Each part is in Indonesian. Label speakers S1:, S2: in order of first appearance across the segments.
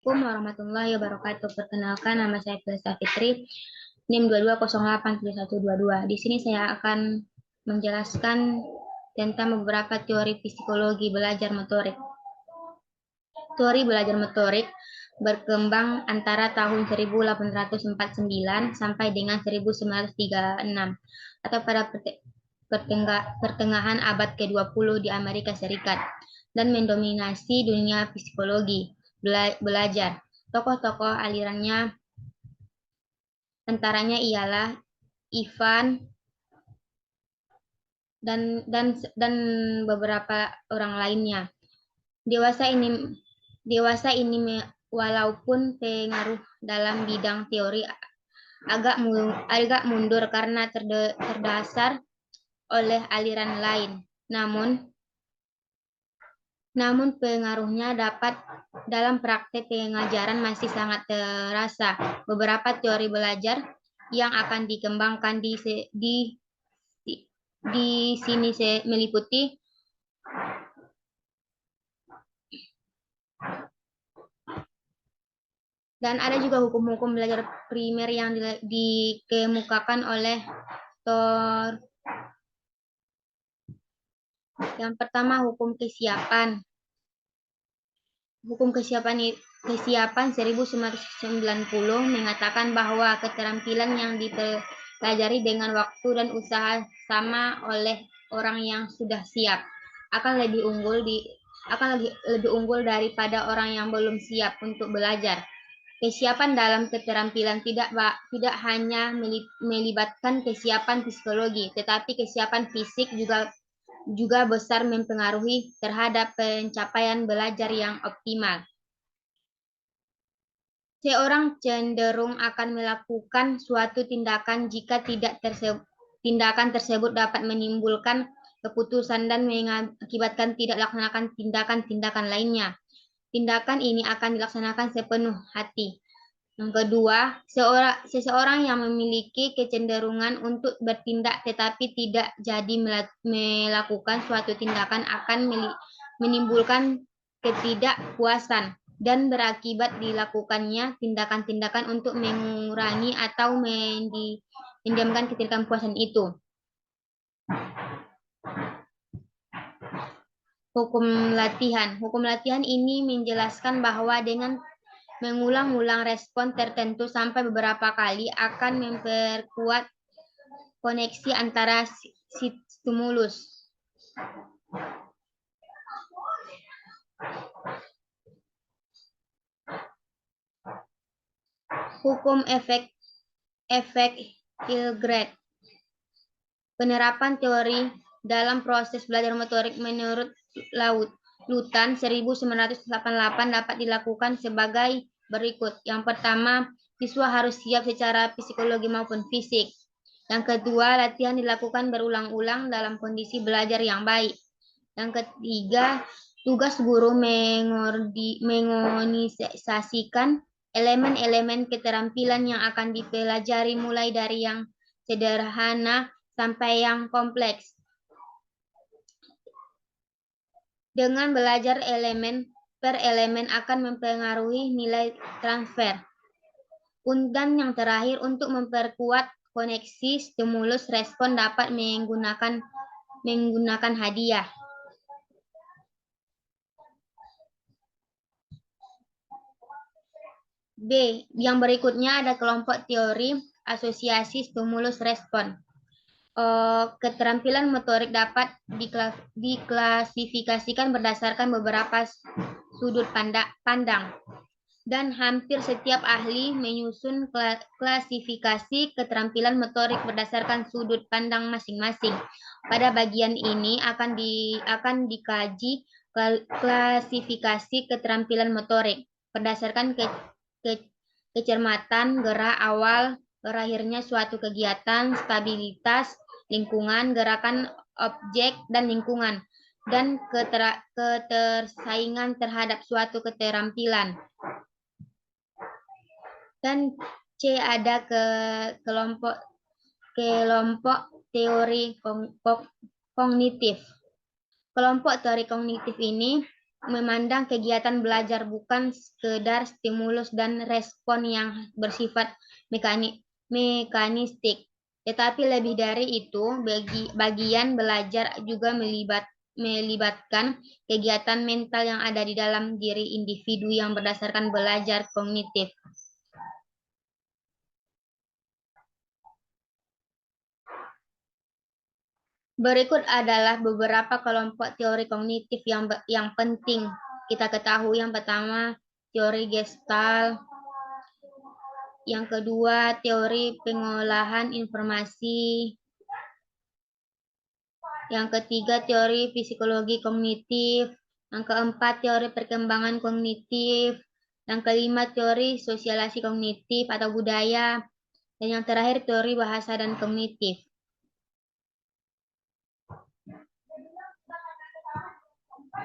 S1: Assalamualaikum warahmatullahi wabarakatuh. Perkenalkan, nama saya Filsa Fitri, NIM 22087122. Di sini saya akan menjelaskan tentang beberapa teori psikologi belajar motorik. Teori belajar motorik berkembang antara tahun 1849 sampai dengan 1936 atau pada pertengahan abad ke-20 di Amerika Serikat dan mendominasi dunia psikologi belajar. Tokoh-tokoh alirannya antaranya ialah Ivan dan beberapa orang lainnya. Dewasa ini dewasa ini walaupun pengaruh dalam bidang teori agak mundur karena terdasar oleh aliran lain. Namun pengaruhnya dapat dalam praktek pengajaran masih sangat terasa. Beberapa teori belajar yang akan dikembangkan di sini meliputi dan ada juga hukum-hukum belajar primer yang dikemukakan oleh Thor. Yang pertama, hukum kesiapan. Hukum kesiapan 1990 mengatakan bahwa keterampilan yang dipelajari dengan waktu dan usaha sama oleh orang yang sudah siap akan lebih unggul daripada orang yang belum siap untuk belajar. Kesiapan dalam keterampilan tidak hanya melibatkan kesiapan psikologi, tetapi kesiapan fisik juga besar mempengaruhi terhadap pencapaian belajar yang optimal. Seorang cenderung akan melakukan suatu tindakan jika tindakan tersebut dapat menimbulkan keputusan dan mengakibatkan tidak laksanakan tindakan-tindakan lainnya. Tindakan ini akan dilaksanakan sepenuh hati. Yang kedua, seseorang yang memiliki kecenderungan untuk bertindak tetapi tidak jadi melakukan suatu tindakan akan menimbulkan ketidakpuasan dan berakibat dilakukannya tindakan-tindakan untuk mengurangi atau mendiamkan ketidakpuasan itu. Hukum latihan. Hukum latihan ini menjelaskan bahwa dengan mengulang-ulang respon tertentu sampai beberapa kali akan memperkuat koneksi antara stimulus. Hukum efek Hilgard. Penerapan teori dalam proses belajar motorik menurut Lutan 1988 dapat dilakukan sebagai berikut. Yang pertama, siswa harus siap secara psikologi maupun fisik. Yang kedua, latihan dilakukan berulang-ulang dalam kondisi belajar yang baik. Yang ketiga, tugas guru mengonisasikan elemen-elemen keterampilan yang akan dipelajari mulai dari yang sederhana sampai yang kompleks. Dengan belajar elemen per elemen akan mempengaruhi nilai transfer. Dan yang terakhir, untuk memperkuat koneksi stimulus respon dapat menggunakan hadiah. B. Yang berikutnya ada kelompok teori asosiasi stimulus respon. Keterampilan motorik dapat diklasifikasikan berdasarkan beberapa sudut pandang. Dan hampir setiap ahli menyusun klasifikasi keterampilan motorik berdasarkan sudut pandang masing-masing. Pada bagian ini akan dikaji klasifikasi keterampilan motorik berdasarkan kecermatan, gerak awal, berakhirnya suatu kegiatan, stabilitas, lingkungan, gerakan objek dan lingkungan, dan ketersaingan terhadap suatu keterampilan. Dan C ada kelompok teori kognitif. Kelompok teori kognitif ini memandang kegiatan belajar bukan sekedar stimulus dan respon yang bersifat mekanistik, tetapi lebih dari itu, bagian belajar juga melibatkan kegiatan mental yang ada di dalam diri individu yang berdasarkan belajar kognitif. Berikut adalah beberapa kelompok teori kognitif yang penting kita ketahui. Yang pertama, teori Gestalt. Yang kedua, teori pengolahan informasi. Yang ketiga, teori psikologi kognitif. Yang keempat, teori perkembangan kognitif. Yang kelima, teori sosialisasi kognitif atau budaya. Dan yang terakhir, teori bahasa dan kognitif.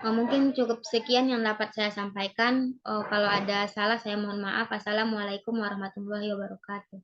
S1: Mungkin cukup sekian yang dapat saya sampaikan. Kalau ada salah, saya mohon maaf. Assalamualaikum warahmatullahi wabarakatuh.